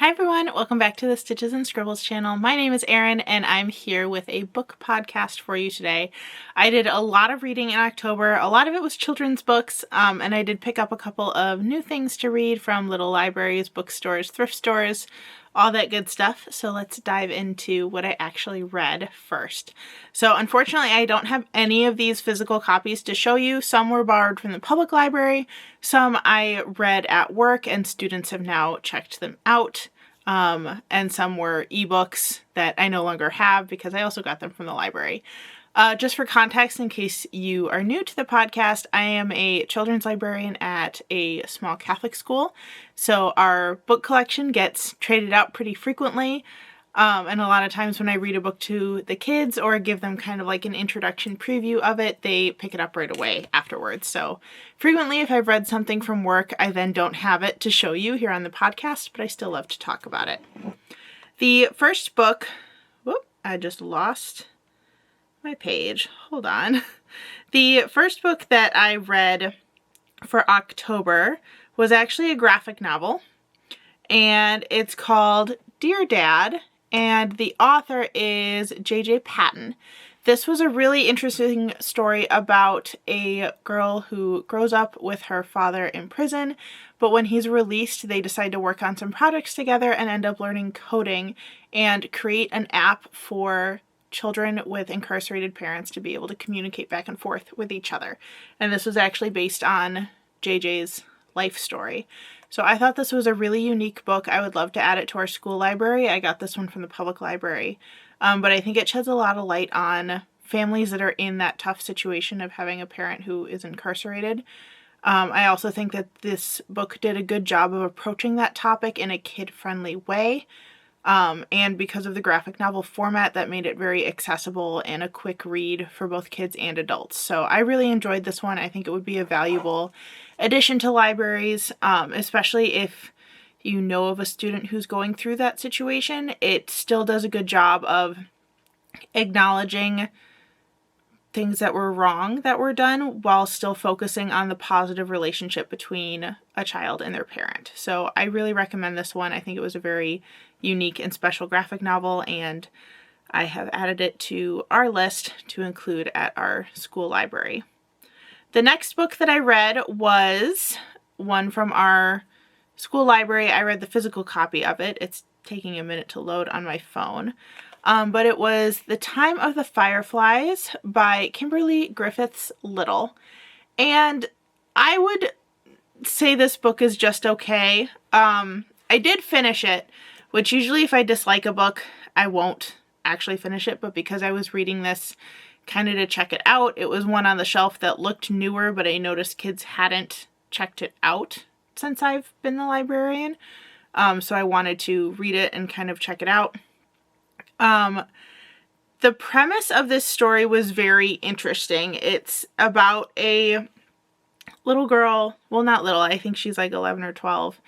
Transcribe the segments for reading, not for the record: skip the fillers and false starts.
Hi everyone, welcome back to the Stitches and Scribbles channel. My name is Erin and I'm here with a book podcast for you today. I did a lot of reading in October. A lot of it was children's books, and I did pick up a couple of new things to read from little libraries, bookstores, thrift stores, all that good stuff. So let's dive into what I actually read first. So unfortunately, I don't have any of these physical copies to show you. Some were borrowed from the public library, some I read at work and students have now checked them out. And some were ebooks that I no longer have because I also got them from the library. Just for context, in case you are new to the podcast, I am a children's librarian at a small Catholic school. So our book collection gets traded out pretty frequently. And a lot of times when I read a book to the kids or give them kind of like an introduction preview of it, they pick it up right away afterwards. So frequently, if I've read something from work, I then don't have it to show you here on the podcast, but I still love to talk about it. The first book, I just lost my page. Hold on. The first book that I read for October was actually a graphic novel, and it's called Dear Dad, and the author is J.J. Patton. This was a really interesting story about a girl who grows up with her father in prison, but when he's released, they decide to work on some projects together and end up learning coding and create an app for children with incarcerated parents to be able to communicate back and forth with each other. And this was actually based on JJ's life story. So I thought this was a really unique book. I would love to add it to our school library. I got this one from the public library. But I think it sheds a lot of light on families that are in that tough situation of having a parent who is incarcerated. I also think that this book did a good job of approaching that topic in a kid-friendly way. And because of the graphic novel format, that made it very accessible and a quick read for both kids and adults. So I really enjoyed this one. I think it would be a valuable addition to libraries, especially if you know of a student who's going through that situation. It still does a good job of acknowledging things that were wrong that were done while still focusing on the positive relationship between a child and their parent. So I really recommend this one. I think it was a very unique and special graphic novel, and I have added it to our list to include at our school library. The next book that I read was one from our school library. I read the physical copy of it. It's taking a minute to load on my phone. But it was The Time of the Fireflies by Kimberly Griffiths Little. And I would say this book is just okay. I did finish it, which usually if I dislike a book, I won't actually finish it. But because I was reading this kind of to check it out, it was one on the shelf that looked newer, but I noticed kids hadn't checked it out since I've been the librarian. So I wanted to read it and kind of check it out. The premise of this story was very interesting. It's about a little girl, well, not little, I think she's like 11 or 12,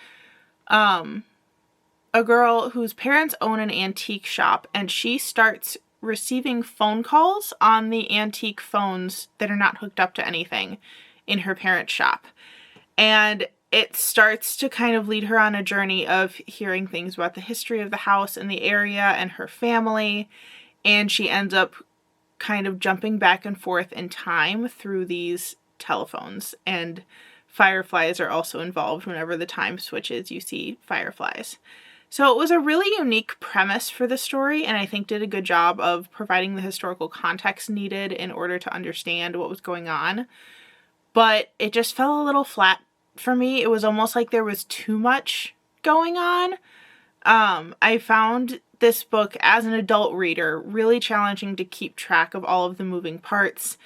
a girl whose parents own an antique shop, and she starts receiving phone calls on the antique phones that are not hooked up to anything in her parents' shop. And it starts to kind of lead her on a journey of hearing things about the history of the house and the area and her family. And she ends up kind of jumping back and forth in time through these telephones. And fireflies are also involved. Whenever the time switches, you see fireflies. So it was a really unique premise for the story, and I think did a good job of providing the historical context needed in order to understand what was going on. But it just fell a little flat for me. It was almost like there was too much going on. I found this book as an adult reader really challenging to keep track of all of the moving parts.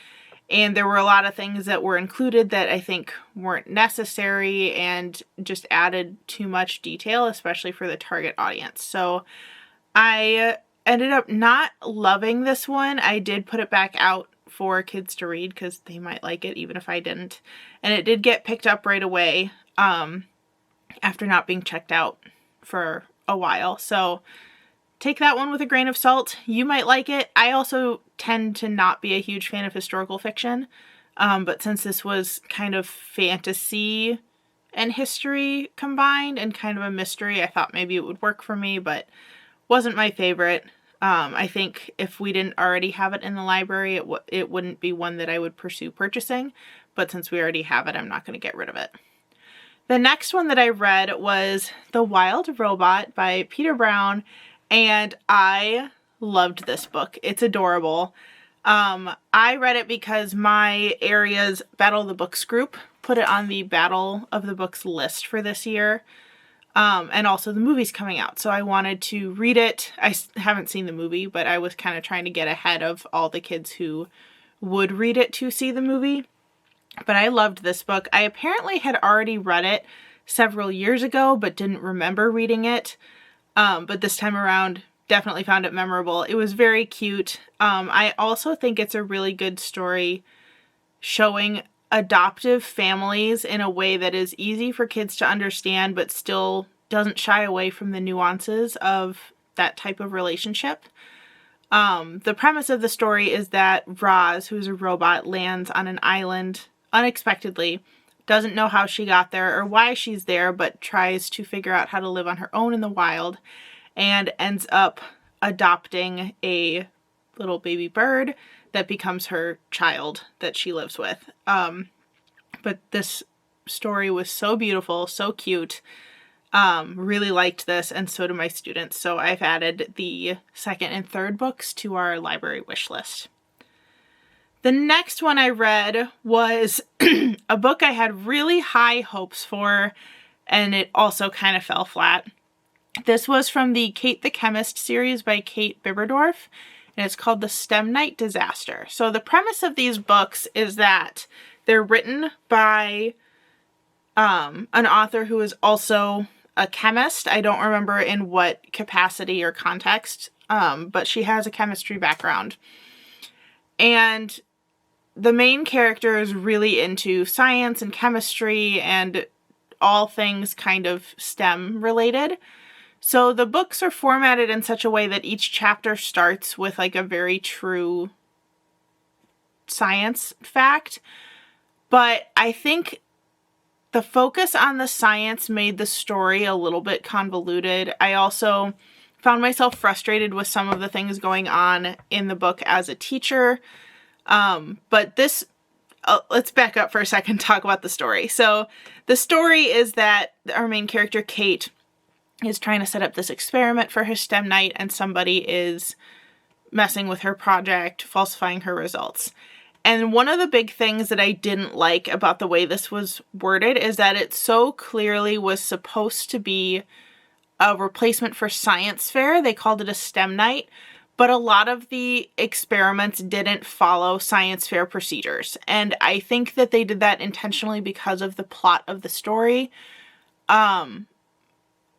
And there were a lot of things that were included that I think weren't necessary and just added too much detail, especially for the target audience. So I ended up not loving this one. I did put it back out for kids to read because they might like it even if I didn't. And it did get picked up right away after not being checked out for a while. So take that one with a grain of salt. You might like it. I also tend to not be a huge fan of historical fiction. But since this was kind of fantasy and history combined and kind of a mystery. I thought maybe it would work for me, but wasn't my favorite. I think if we didn't already have it in the library, it wouldn't be one that I would pursue purchasing. But since we already have it, I'm not going to get rid of it. The next one that I read was The Wild Robot by Peter Brown, and I loved this book. It's adorable. I read it because my area's Battle of the Books group put it on the Battle of the Books list for this year. And also the movie's coming out, so I wanted to read it. I haven't seen the movie, but I was kind of trying to get ahead of all the kids who would read it to see the movie. But I loved this book. I apparently had already read it several years ago, but didn't remember reading it. But this time around, definitely found it memorable. It was very cute. I also think it's a really good story showing adoptive families in a way that is easy for kids to understand, but still doesn't shy away from the nuances of that type of relationship. The premise of the story is that Roz, who's a robot, lands on an island unexpectedly, doesn't know how she got there or why she's there, but tries to figure out how to live on her own in the wild, and ends up adopting a little baby bird that becomes her child that she lives with. But this story was so beautiful, so cute. Really liked this, and so do my students. So I've added the second and third books to our library wish list. The next one I read was a book I had really high hopes for, and it also kind of fell flat. This was from the Kate the Chemist series by Kate Biberdorf, and it's called The STEM Night Disaster. So the premise of these books is that they're written by an author who is also a chemist. I don't remember in what capacity or context, but she has a chemistry background. And the main character is really into science and chemistry and all things kind of STEM related. So the books are formatted in such a way that each chapter starts with like a very true science fact. But I think the focus on the science made the story a little bit convoluted. I also found myself frustrated with some of the things going on in the book as a teacher. But this, let's back up for a second and talk about the story. So the story is that our main character, Kate, is trying to set up this experiment for her STEM night, and somebody is messing with her project, falsifying her results. And one of the big things that I didn't like about the way this was worded is that it so clearly was supposed to be a replacement for science fair. They called it a STEM night, but a lot of the experiments didn't follow science fair procedures. And I think that they did that intentionally because of the plot of the story,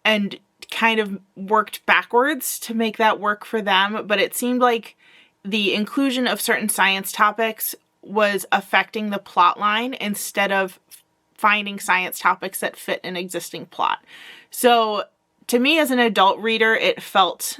and kind of worked backwards to make that work for them. But it seemed like the inclusion of certain science topics was affecting the plot line instead of finding science topics that fit an existing plot. So to me as an adult reader, it felt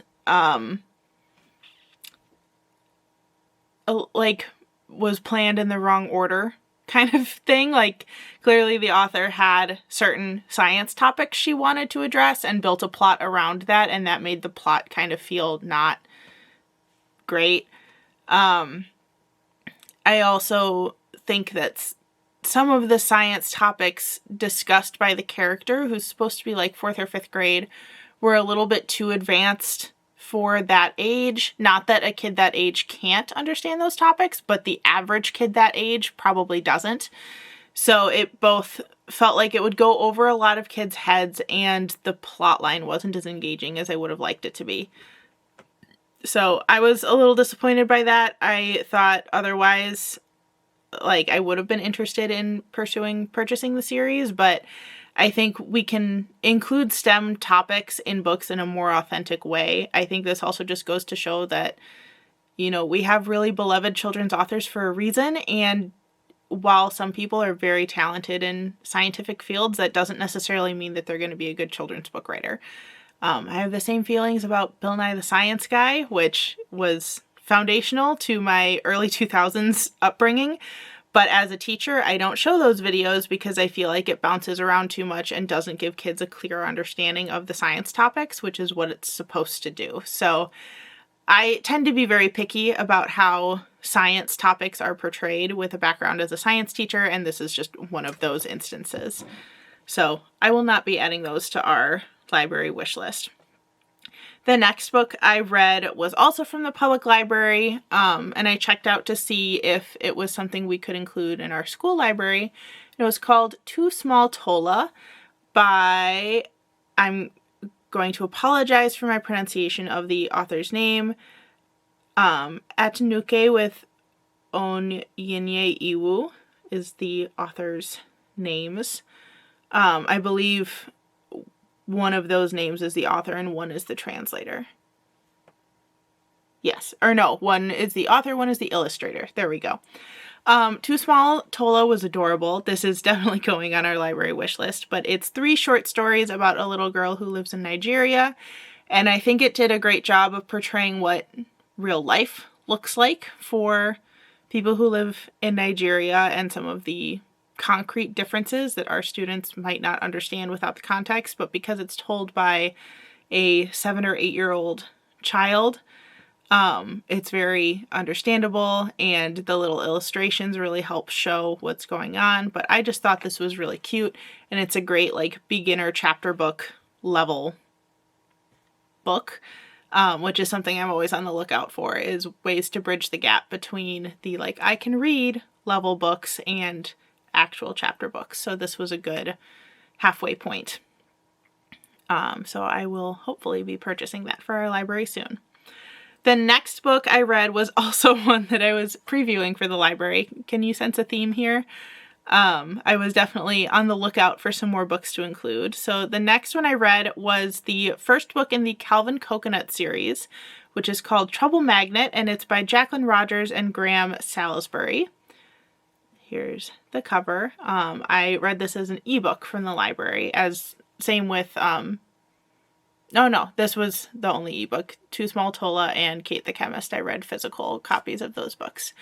like was planned in the wrong order kind of thing. Like clearly the author had certain science topics she wanted to address and built a plot around that, and that made the plot kind of feel not great. I also think that some of the science topics discussed by the character, who's supposed to be like 4th or 5th grade, were a little bit too advanced for that age. Not that a kid that age can't understand those topics, but the average kid that age probably doesn't. So it both felt like it would go over a lot of kids' heads, and the plot line wasn't as engaging as I would have liked it to be. So I was a little disappointed by that. I thought otherwise, like, I would have been interested in purchasing the series, but I think we can include STEM topics in books in a more authentic way. I think this also just goes to show that, you know, we have really beloved children's authors for a reason, and while some people are very talented in scientific fields, that doesn't necessarily mean that they're going to be a good children's book writer. I have the same feelings about Bill Nye the Science Guy, which was foundational to my early 2000s upbringing, But as a teacher, I don't show those videos because I feel like it bounces around too much and doesn't give kids a clear understanding of the science topics, which is what it's supposed to do. So I tend to be very picky about how science topics are portrayed with a background as a science teacher, and this is just one of those instances. So I will not be adding those to our library wish list. The next book I read was also from the public library, and I checked out to see if it was something we could include in our school library. It was called Too Small Tola by, I'm going to apologize for my pronunciation of the author's name, Atanuke with Onyinye Iwu is the author's names. I believe one of those names is the author and one is the translator. Yes, or no, one is the author, one is the illustrator. There we go. Too Small Tola was adorable. This is definitely going on our library wish list, but it's 3 short stories about a little girl who lives in Nigeria, and I think it did a great job of portraying what real life looks like for people who live in Nigeria and some of the concrete differences that our students might not understand without the context, but because it's told by a 7 or 8-year-old child, it's very understandable, and the little illustrations really help show what's going on. But I just thought this was really cute, and it's a great like beginner chapter book level book, which is something I'm always on the lookout for, is ways to bridge the gap between the like I can read level books and actual chapter books. So this was a good halfway point. So I will hopefully be purchasing that for our library soon. The next book I read was also one that I was previewing for the library. Can you sense a theme here? I was definitely on the lookout for some more books to include. So the next one I read was the first book in the Calvin Coconut series, which is called Trouble Magnet, and it's by Jacqueline Rogers and Graham Salisbury. Here's the cover. I read this as an ebook from the library, as same with, no, this was the only ebook. Too Small Tola and Kate the Chemist. I read physical copies of those books.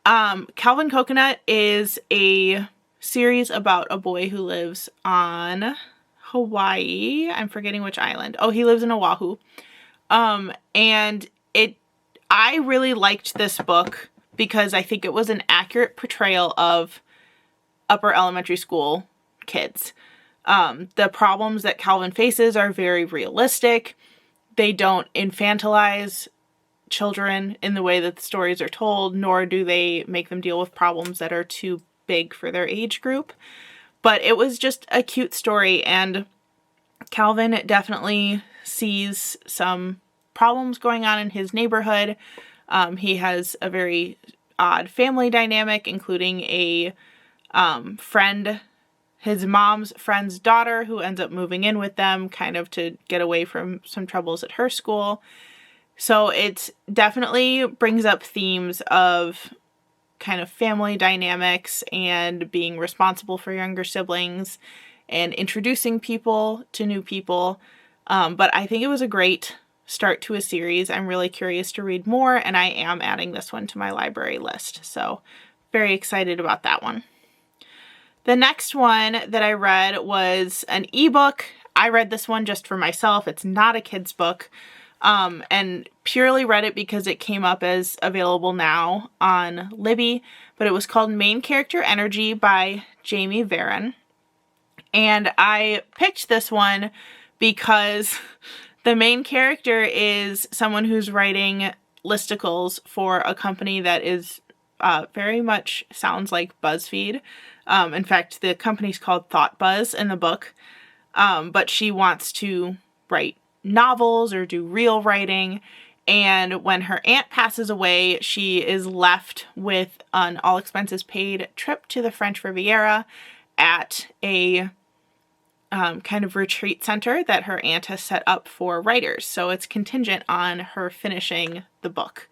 Calvin Coconut is a series about a boy who lives on Hawaii. I'm forgetting which island. Oh, he lives in Oahu. And I really liked this book because I think it was an accurate portrayal of upper elementary school kids. The problems that Calvin faces are very realistic. They don't infantilize children in the way that the stories are told, nor do they make them deal with problems that are too big for their age group. But it was just a cute story, and Calvin definitely sees some problems going on in his neighborhood. He has a very odd family dynamic, including a friend, his mom's friend's daughter, who ends up moving in with them kind of to get away from some troubles at her school. So it definitely brings up themes of kind of family dynamics and being responsible for younger siblings and introducing people to new people. But I think it was a great start to a series. I'm really curious to read more, and I am adding this one to my library list. So very excited about that one. The next one that I read was an ebook. I read this one just for myself. It's not a kid's book, and purely read it because it came up as available now on Libby, but it was called Main Character Energy by Jamie Varon. And I picked this one because the main character is someone who's writing listicles for a company that is very much sounds like BuzzFeed. In fact, the company's called Thought Buzz in the book, but she wants to write novels or do real writing. And when her aunt passes away, she is left with an all expenses paid trip to the French Riviera at a kind of retreat center that her aunt has set up for writers. So it's contingent on her finishing the book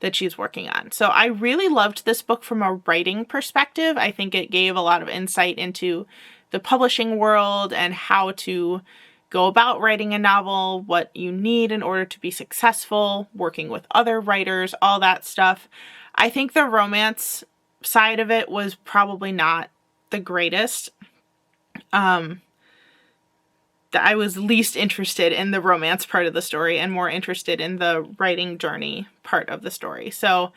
that she's working on. So I really loved this book from a writing perspective. I think it gave a lot of insight into the publishing world and how to go about writing a novel, what you need in order to be successful, working with other writers, all that stuff. I think the romance side of it was probably not the greatest. I was least interested in the romance part of the story and more interested in the writing journey part of the story. So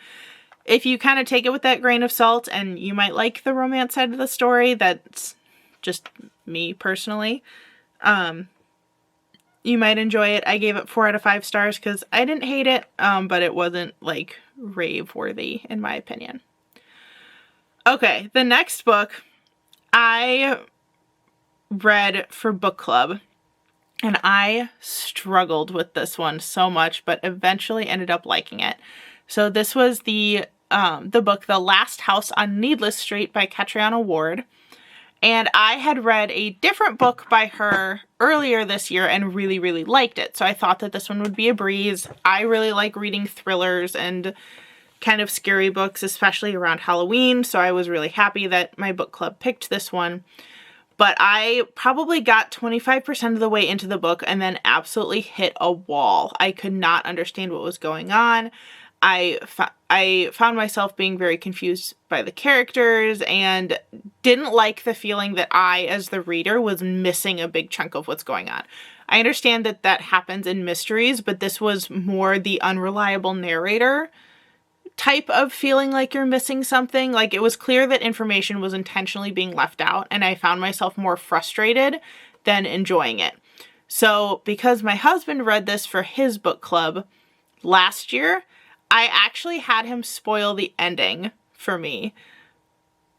if you kind of take it with that grain of salt and you might like the romance side of the story, that's just me personally, you might enjoy it. I gave it 4 out of 5 stars because I didn't hate it, but it wasn't like rave worthy in my opinion. Okay, the next book I read for book club, and I struggled with this one so much, but eventually ended up liking it. So this was the book, The Last House on Needless Street by Catriona Ward. And I had read a different book by her earlier this year and really, really liked it. So I thought that this one would be a breeze. I really like reading thrillers and kind of scary books, especially around Halloween. So I was really happy that my book club picked this one. But I probably got 25% of the way into the book and then absolutely hit a wall. I could not understand what was going on. I found myself being very confused by the characters and didn't like the feeling that I, as the reader, was missing a big chunk of what's going on. I understand that that happens in mysteries, but this was more the unreliable narrator type of feeling like you're missing something. Like, it was clear that information was intentionally being left out, and I found myself more frustrated than enjoying it. So because my husband read this for his book club last year, I actually had him spoil the ending for me,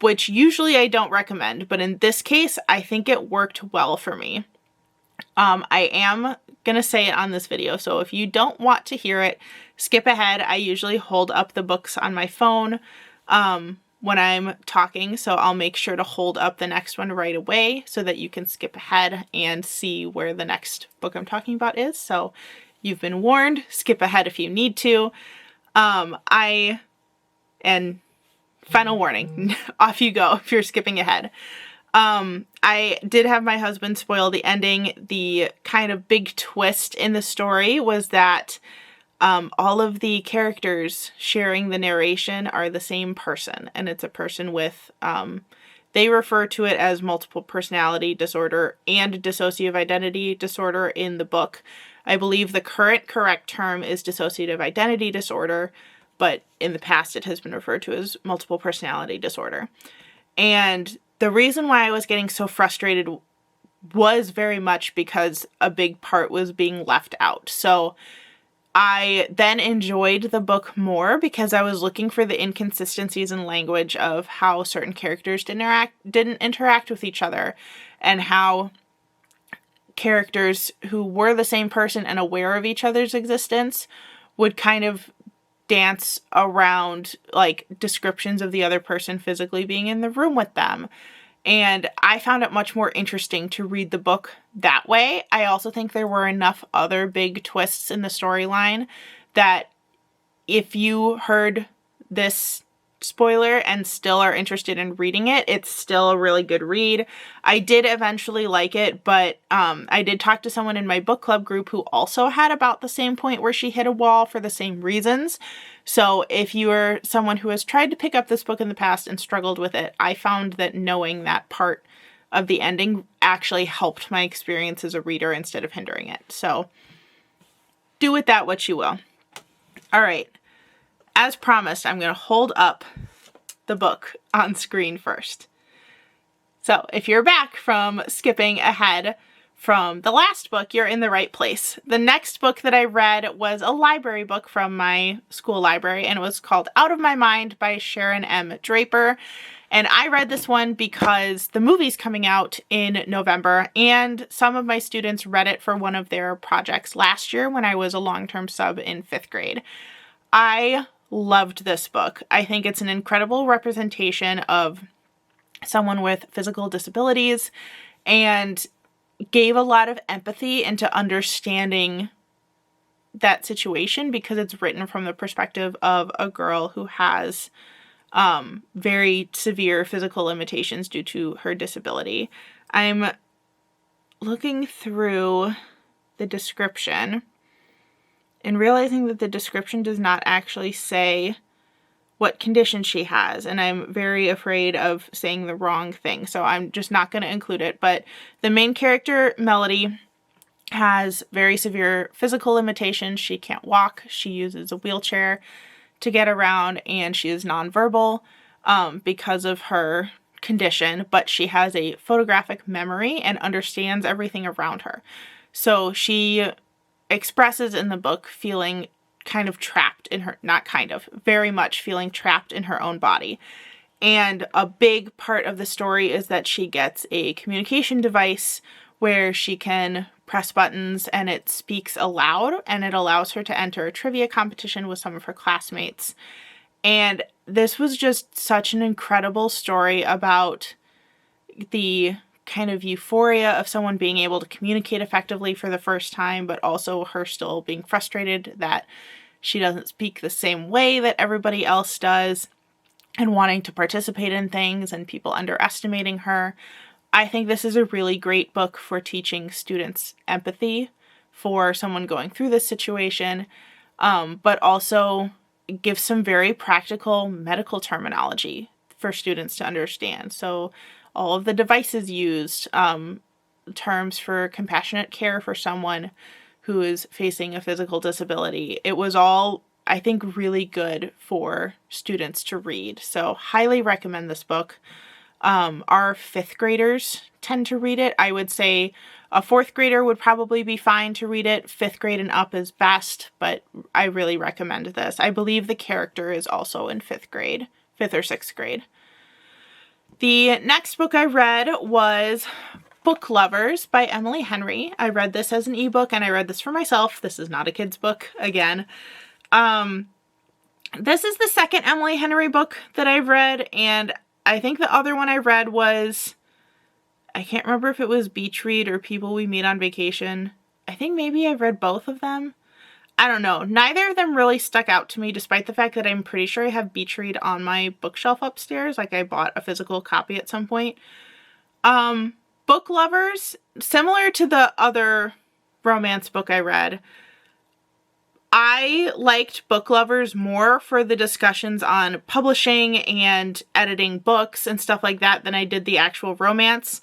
which usually I don't recommend, but in this case, I think it worked well for me. I am gonna say it on this video, so if you don't want to hear it, skip ahead. I usually hold up the books on my phone when I'm talking, so I'll make sure to hold up the next one right away so that you can skip ahead and see where the next book I'm talking about is. So you've been warned, skip ahead if you need to. And final warning, off you go if you're skipping ahead. I did have my husband spoil the ending. The kind of big twist in the story was that all of the characters sharing the narration are the same person, and it's a person with, they refer to it as multiple personality disorder and dissociative identity disorder in the book. I believe the current correct term is dissociative identity disorder, but in the past it has been referred to as multiple personality disorder. And the reason why I was getting so frustrated was very much because a big part was being left out. So I then enjoyed the book more because I was looking for the inconsistencies in language of how certain characters didn't interact with each other, and how characters who were the same person and aware of each other's existence would kind of dance around like descriptions of the other person physically being in the room with them. And I found it much more interesting to read the book that way. I also think there were enough other big twists in the storyline that if you heard this spoiler and still are interested in reading it, it's still a really good read. I did eventually like it, but I did talk to someone in my book club group who also had about the same point where she hit a wall for the same reasons. So if you are someone who has tried to pick up this book in the past and struggled with it, I found that knowing that part of the ending actually helped my experience as a reader instead of hindering it. So do with that what you will. All right. As promised, I'm going to hold up the book on screen first. So if you're back from skipping ahead from the last book, you're in the right place. The next book that I read was a library book from my school library, and it was called Out of My Mind by Sharon M. Draper. And I read this one because the movie's coming out in November, and some of my students read it for one of their projects last year when I was a long-term sub in 5th grade. I loved this book. I think it's an incredible representation of someone with physical disabilities and gave a lot of empathy into understanding that situation because it's written from the perspective of a girl who has very severe physical limitations due to her disability. I'm looking through the description and realizing that the description does not actually say what condition she has, and I'm very afraid of saying the wrong thing, so I'm just not going to include it. But the main character, Melody, has very severe physical limitations. She can't walk. She uses a wheelchair to get around, and she is nonverbal because of her condition, but she has a photographic memory and understands everything around her. So she expresses in the book feeling kind of trapped in her, not kind of, very much feeling trapped in her own body. And a big part of the story is that she gets a communication device where she can press buttons and it speaks aloud, and it allows her to enter a trivia competition with some of her classmates. And this was just such an incredible story about the kind of euphoria of someone being able to communicate effectively for the first time, but also her still being frustrated that she doesn't speak the same way that everybody else does, and wanting to participate in things and people underestimating her. I think this is a really great book for teaching students empathy for someone going through this situation, but also gives some very practical medical terminology for students to understand. So all of the devices used, terms for compassionate care for someone who is facing a physical disability. It was all, I think, really good for students to read. So highly recommend this book. Our 5th graders tend to read it. I would say a 4th grader would probably be fine to read it. 5th grade and up is best, but I really recommend this. I believe the character is also in 5th grade, 5th or 6th grade. The next book I read was Book Lovers by Emily Henry. I read this as an ebook, and I read this for myself. This is not a kid's book, again. This is the second Emily Henry book that I've read, and I think the other one I read was, I can't remember if it was Beach Read or People We Meet on Vacation. I think maybe I've read both of them. I don't know. Neither of them really stuck out to me, despite the fact that I'm pretty sure I have Beach Read on my bookshelf upstairs. Like, I bought a physical copy at some point. Book Lovers, similar to the other romance book I read, I liked Book Lovers more for the discussions on publishing and editing books and stuff like that than I did the actual romance.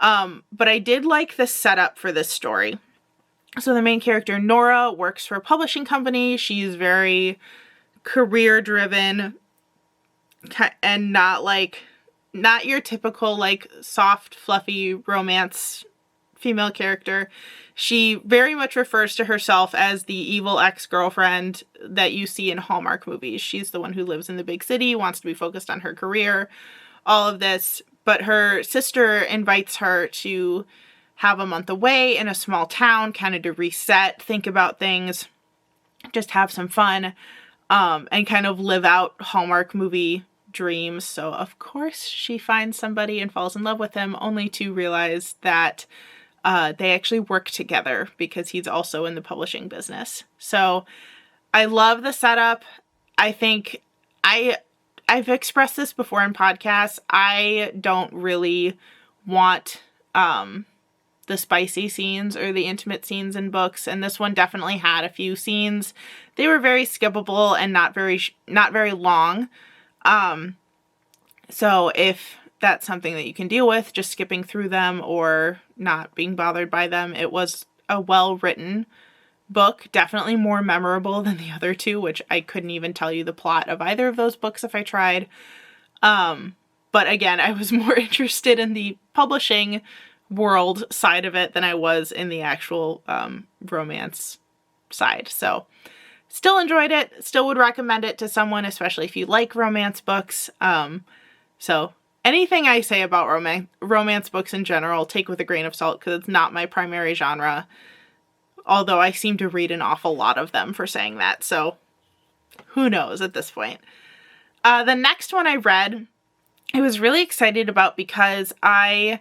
But I did like the setup for this story. So the main character, Nora, works for a publishing company. She's very career-driven and not your typical, like, soft, fluffy romance female character. She very much refers to herself as the evil ex-girlfriend that you see in Hallmark movies. She's the one who lives in the big city, wants to be focused on her career, all of this. But her sister invites her to have a month away in a small town, kind of to reset, think about things, just have some fun, and kind of live out Hallmark movie dreams. So of course she finds somebody and falls in love with him, only to realize that they actually work together because he's also in the publishing business. So I love the setup. I think I've expressed this before in podcasts. I don't really want the spicy scenes or the intimate scenes in books, and this one definitely had a few scenes. They were very skippable and not very long. So if that's something that you can deal with, just skipping through them or not being bothered by them, it was a well-written book, definitely more memorable than the other two, which I couldn't even tell you the plot of either of those books if I tried. But again, I was more interested in the publishing world side of it than I was in the actual romance side. So still enjoyed it, still would recommend it to someone, especially if you like romance books. So anything I say about romance books in general, take with a grain of salt, because it's not my primary genre, although I seem to read an awful lot of them for saying that, so who knows at this point. The next one I read, I was really excited about because I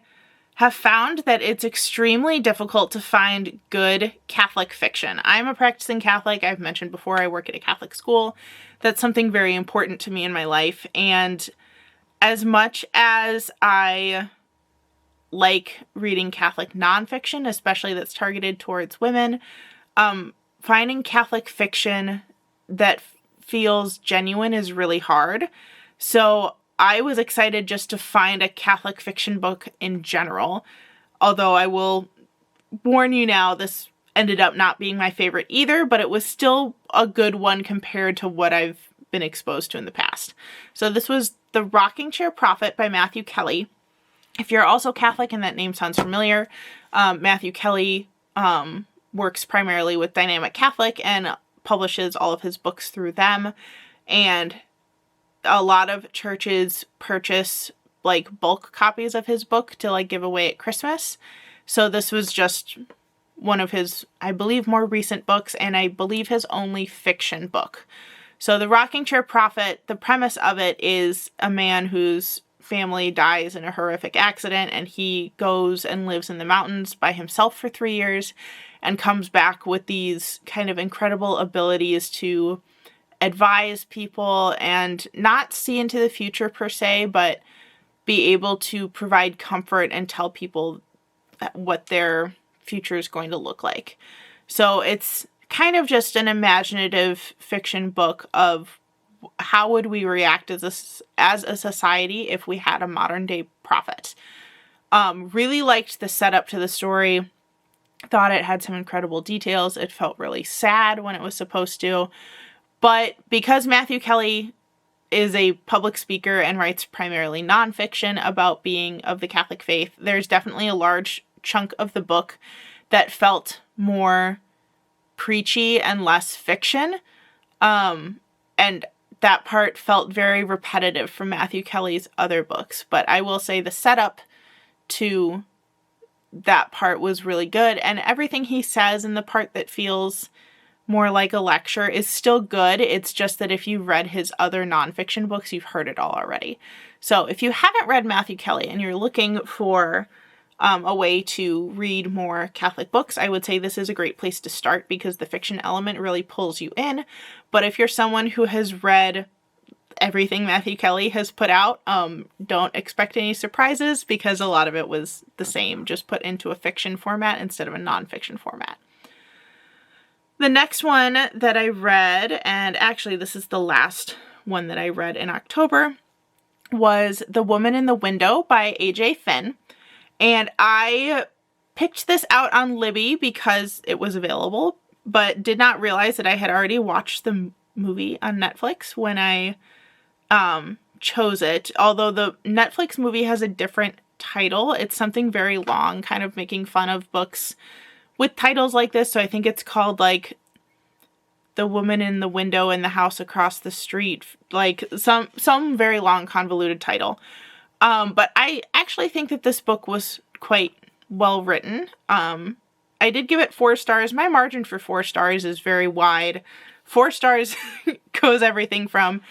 have found that it's extremely difficult to find good Catholic fiction. I'm a practicing Catholic. I've mentioned before I work at a Catholic school. That's something very important to me in my life, and as much as I like reading Catholic nonfiction, especially that's targeted towards women, finding Catholic fiction that feels genuine is really hard. So I was excited just to find a Catholic fiction book in general. Although I will warn you now, this ended up not being my favorite either, but it was still a good one compared to what I've been exposed to in the past. So this was The Rocking Chair Prophet by Matthew Kelly. If you're also Catholic and that name sounds familiar, Matthew Kelly works primarily with Dynamic Catholic and publishes all of his books through them. And a lot of churches purchase like bulk copies of his book to like give away at Christmas. So this was just one of his, I believe, more recent books, and I believe his only fiction book. So The Rocking Chair Prophet, the premise of it is a man whose family dies in a horrific accident, and he goes and lives in the mountains by himself for 3 years and comes back with these kind of incredible abilities to advise people and not see into the future per se, but be able to provide comfort and tell people what their future is going to look like. So it's kind of just an imaginative fiction book of how would we react as a society if we had a modern day prophet. Really liked the setup to the story. Thought it had some incredible details. It felt really sad when it was supposed to. But because Matthew Kelly is a public speaker and writes primarily nonfiction about being of the Catholic faith, there's definitely a large chunk of the book that felt more preachy and less fiction. And that part felt very repetitive from Matthew Kelly's other books. But I will say the setup to that part was really good. And everything he says in the part that feels more like a lecture is still good. It's just that if you've read his other nonfiction books, you've heard it all already. So if you haven't read Matthew Kelly and you're looking for a way to read more Catholic books, I would say this is a great place to start because the fiction element really pulls you in. But if you're someone who has read everything Matthew Kelly has put out, don't expect any surprises because a lot of it was the same, just put into a fiction format instead of a nonfiction format. The next one that I read, and actually this is the last one that I read in October, was The Woman in the Window by A.J. Finn. And I picked this out on Libby because it was available, but did not realize that I had already watched the movie on Netflix when I chose it. Although the Netflix movie has a different title. It's something very long, kind of making fun of books with titles like this. So I think it's called like The Woman in the Window in the House Across the Street. Like some very long convoluted title. But I actually think that this book was quite well written. I did give it 4 stars. My margin for 4 stars is very wide. 4 stars goes everything from,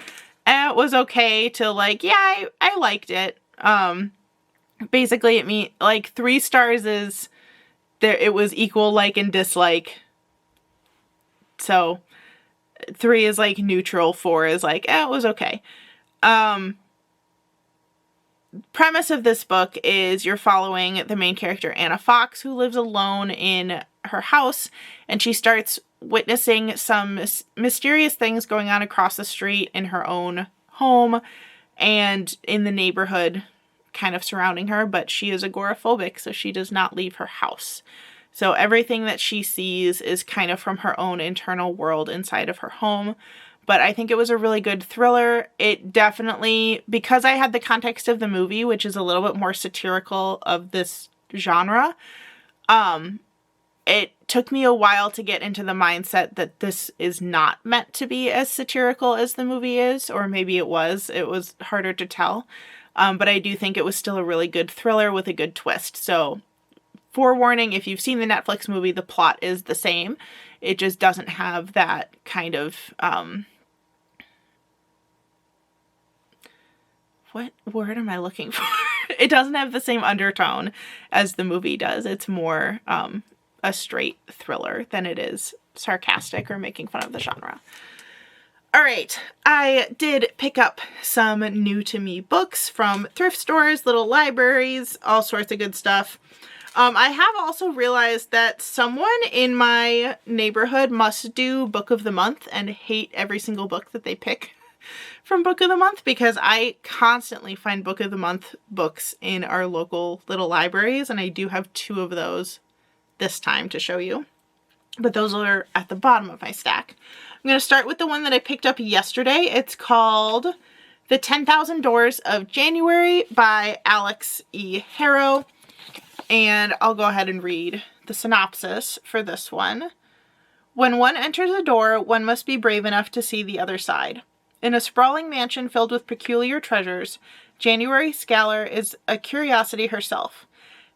it was okay to like, yeah, I liked it. Basically it means like 3 stars is there. It was equal like and dislike. So 3 is like neutral. 4 is like, it was okay. Premise of this book is you're following the main character, Anna Fox, who lives alone in her house, and she starts witnessing some mysterious things going on across the street in her own home and in the neighborhood kind of surrounding her, but she is agoraphobic, so she does not leave her house. So everything that she sees is kind of from her own internal world inside of her home. But I think it was a really good thriller. It definitely, because I had the context of the movie, which is a little bit more satirical of this genre, it took me a while to get into the mindset that this is not meant to be as satirical as the movie is, or maybe it was. It was harder to tell. But I do think it was still a really good thriller with a good twist. So, forewarning, if you've seen the Netflix movie, the plot is the same. It just doesn't have that kind of, what word am I looking for? It doesn't have the same undertone as the movie does. It's more a straight thriller than it is sarcastic or making fun of the genre. All right, I did pick up some new to me books from thrift stores, little libraries, all sorts of good stuff. I have also realized that someone in my neighborhood must do Book of the Month and hate every single book that they pick from Book of the Month, because I constantly find Book of the Month books in our local little libraries, and I do have 2 of those this time to show you. But those are at the bottom of my stack. I'm going to start with the one that I picked up yesterday. It's called The 10,000 Doors of January by Alex E. Harrow. And I'll go ahead and read the synopsis for this one. When one enters a door, one must be brave enough to see the other side. In a sprawling mansion filled with peculiar treasures, January Scalar is a curiosity herself.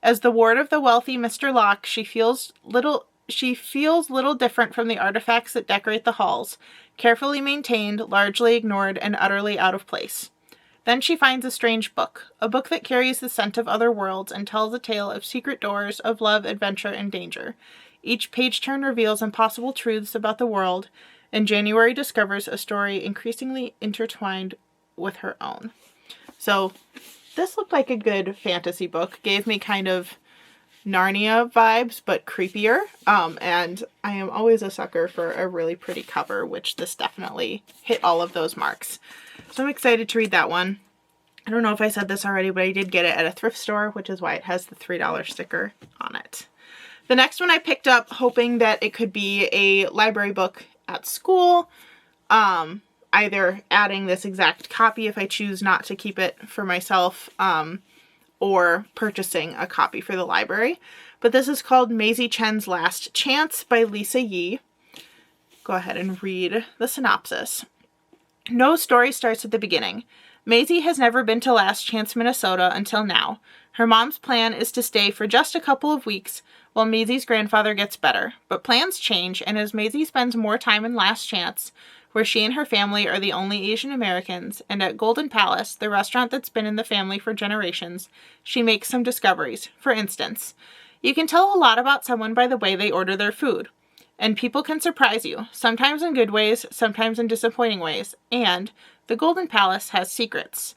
As the ward of the wealthy Mr. Locke, she feels little different from the artifacts that decorate the halls, carefully maintained, largely ignored, and utterly out of place. Then she finds a strange book, a book that carries the scent of other worlds and tells a tale of secret doors, of love, adventure, and danger. Each page turn reveals impossible truths about the world, and January discovers a story increasingly intertwined with her own. So this looked like a good fantasy book. Gave me kind of Narnia vibes, but creepier. And I am always a sucker for a really pretty cover, which this definitely hit all of those marks. So I'm excited to read that one. I don't know if I said this already, but I did get it at a thrift store, which is why it has the $3 sticker on it. The next one I picked up hoping that it could be a library book at school, either adding this exact copy if I choose not to keep it for myself, or purchasing a copy for the library. But this is called Maisie Chen's Last Chance by Lisa Yee. Go ahead and read the synopsis. No story starts at the beginning. Maisie has never been to Last Chance, Minnesota until now. Her mom's plan is to stay for just a couple of weeks while Maisie's grandfather gets better. But plans change, and as Maisie spends more time in Last Chance, where she and her family are the only Asian Americans, and at Golden Palace, the restaurant that's been in the family for generations, she makes some discoveries. For instance, you can tell a lot about someone by the way they order their food. And people can surprise you, sometimes in good ways, sometimes in disappointing ways. And the Golden Palace has secrets.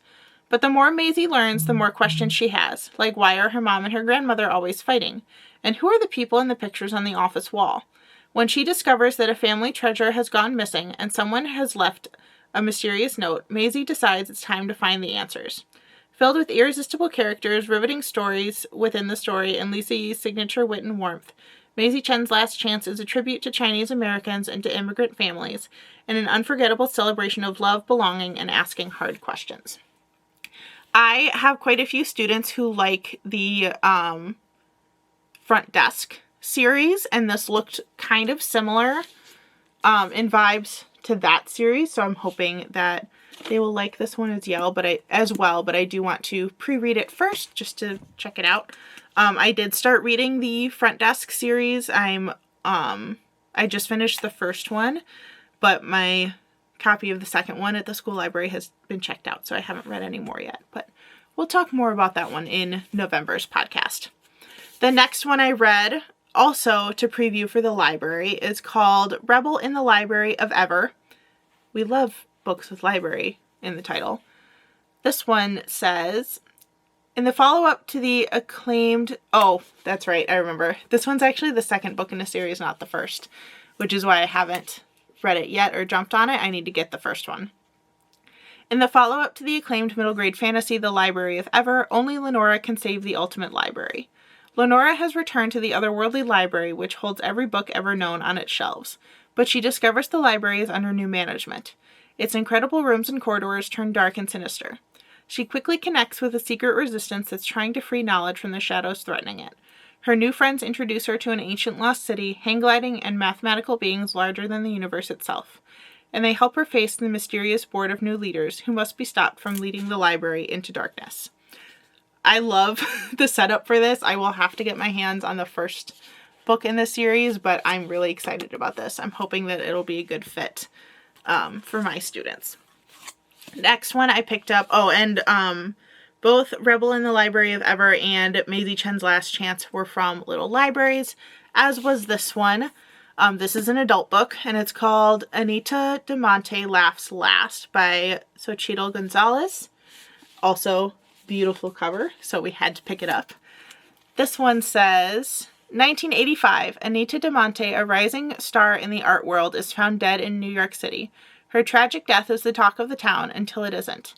But the more Maisie learns, the more questions she has, like why are her mom and her grandmother always fighting? And who are the people in the pictures on the office wall? When she discovers that a family treasure has gone missing and someone has left a mysterious note, Maisie decides it's time to find the answers. Filled with irresistible characters, riveting stories within the story, and Lisa Yee's signature wit and warmth, Maisie Chen's Last Chance is a tribute to Chinese Americans and to immigrant families, and an unforgettable celebration of love, belonging, and asking hard questions. I have quite a few students who like the Front Desk series, and this looked kind of similar in vibes to that series, so I'm hoping that they will like this one as well, but I do want to pre-read it first just to check it out. I did start reading the Front Desk series. I just finished the first one, but my copy of the second one at the school library has been checked out, so I haven't read any more yet, but we'll talk more about that one in November's podcast. The next one I read, also to preview for the library, is called Rebel in the Library of Ever. We love books with library in the title. This one says, in the follow-up to the acclaimed... Oh, that's right, I remember. This one's actually the second book in the series, not the first, which is why I haven't read it yet or jumped on it. I need to get the first one. In the follow-up to the acclaimed middle-grade fantasy, The Library of Ever, only Lenora can save the ultimate library. Lenora has returned to the otherworldly library, which holds every book ever known on its shelves, but she discovers the library is under new management. Its incredible rooms and corridors turn dark and sinister. She quickly connects with a secret resistance that's trying to free knowledge from the shadows threatening it. Her new friends introduce her to an ancient lost city, hang-gliding, and mathematical beings larger than the universe itself, and they help her face the mysterious board of new leaders who must be stopped from leading the library into darkness. I love the setup for this. I will have to get my hands on the first book in this series, but I'm really excited about this. I'm hoping that it'll be a good fit for my students. Next one I picked up, both Rebel in the Library of Ever and Maisie Chen's Last Chance were from Little Libraries, as was this one. This is an adult book, and it's called Anita DeMonte Laughs Last by Xochitl Gonzalez. Also, beautiful cover, so we had to pick it up. This one says, 1985, Anita DeMonte, a rising star in the art world, is found dead in New York City. Her tragic death is the talk of the town until it isn't.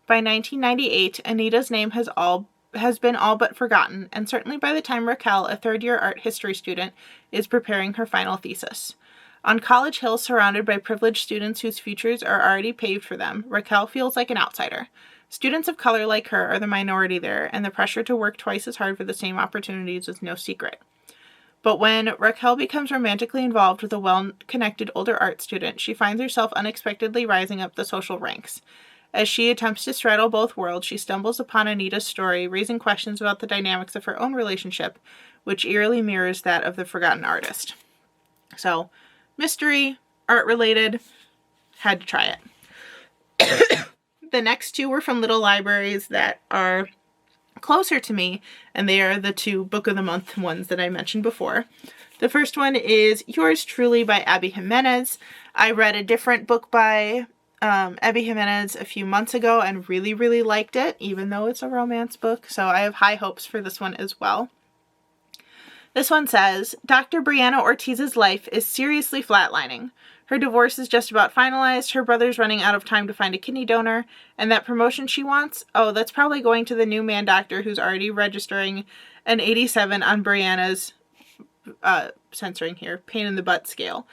By 1998, Anita's name has been all but forgotten, and certainly by the time Raquel, a third-year art history student, is preparing her final thesis. On College Hill, surrounded by privileged students whose futures are already paved for them, Raquel feels like an outsider. Students of color like her are the minority there, and the pressure to work twice as hard for the same opportunities is no secret. But when Raquel becomes romantically involved with a well-connected older art student, she finds herself unexpectedly rising up the social ranks. As she attempts to straddle both worlds, she stumbles upon Anita's story, raising questions about the dynamics of her own relationship, which eerily mirrors that of the forgotten artist. So, mystery, art-related, had to try it. The next two were from little libraries that are closer to me, and they are the two Book of the Month ones that I mentioned before. The first one is Yours Truly by Abby Jimenez. I read a different book by Abby Jimenez a few months ago and really, really liked it, even though it's a romance book, so I have high hopes for this one as well. This one says, Dr. Brianna Ortiz's life is seriously flatlining. Her divorce is just about finalized, her brother's running out of time to find a kidney donor, and that promotion she wants, that's probably going to the new man doctor who's already registering an 87 on Brianna's, censoring here, pain in the butt scale.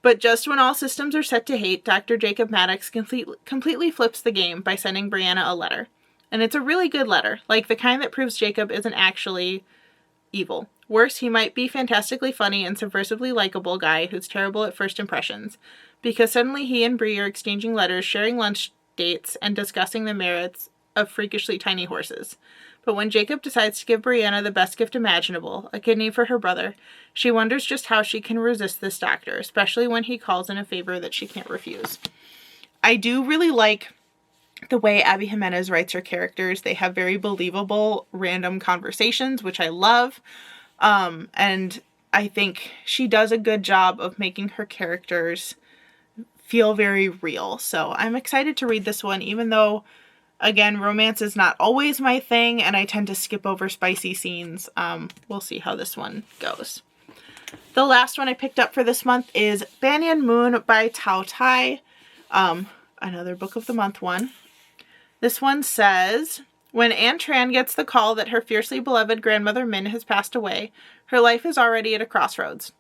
But just when all systems are set to hate, Dr. Jacob Maddox completely flips the game by sending Brianna a letter. And it's a really good letter, like the kind that proves Jacob isn't actually evil. Worse, he might be fantastically funny and subversively likable guy who's terrible at first impressions, because suddenly he and Bree are exchanging letters, sharing lunch dates, and discussing the merits of freakishly tiny horses. But when Jacob decides to give Brianna the best gift imaginable, a kidney for her brother, she wonders just how she can resist this doctor, especially when he calls in a favor that she can't refuse. I do really like the way Abby Jimenez writes her characters. They have very believable, random conversations, which I love. And I think she does a good job of making her characters feel very real. So I'm excited to read this one, even though, again, romance is not always my thing, and I tend to skip over spicy scenes. We'll see how this one goes. The last one I picked up for this month is Banyan Moon by Tao Tai, another Book of the Month one. This one says, when Anne Tran gets the call that her fiercely beloved grandmother Min has passed away, her life is already at a crossroads.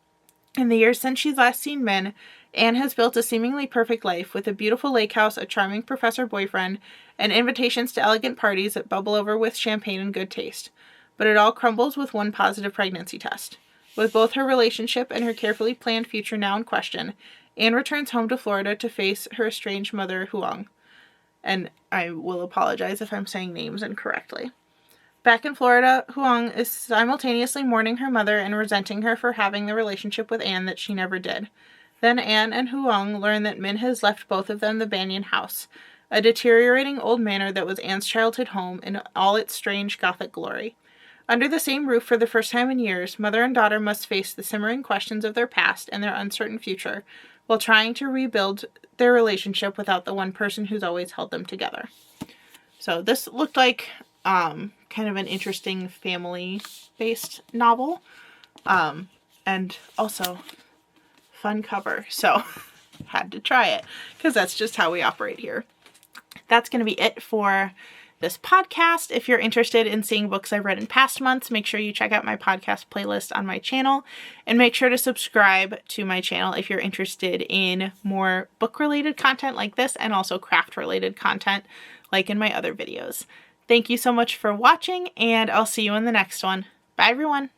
In the years since she's last seen Min, Anne has built a seemingly perfect life with a beautiful lake house, a charming professor boyfriend, and invitations to elegant parties that bubble over with champagne and good taste. But it all crumbles with one positive pregnancy test. With both her relationship and her carefully planned future now in question, Anne returns home to Florida to face her estranged mother, Huang. And I will apologize if I'm saying names incorrectly. Back in Florida, Huang is simultaneously mourning her mother and resenting her for having the relationship with Anne that she never did. Then Anne and Huang learn that Min has left both of them the Banyan house, a deteriorating old manor that was Anne's childhood home in all its strange Gothic glory. Under the same roof for the first time in years, mother and daughter must face the simmering questions of their past and their uncertain future, while trying to rebuild their relationship without the one person who's always held them together. So this looked like kind of an interesting family-based novel, and also fun cover, so had to try it, because that's just how we operate here. That's going to be it for this podcast. If you're interested in seeing books I've read in past months, make sure you check out my podcast playlist on my channel, and make sure to subscribe to my channel if you're interested in more book-related content like this, and also craft-related content like in my other videos. Thank you so much for watching, and I'll see you in the next one. Bye, everyone!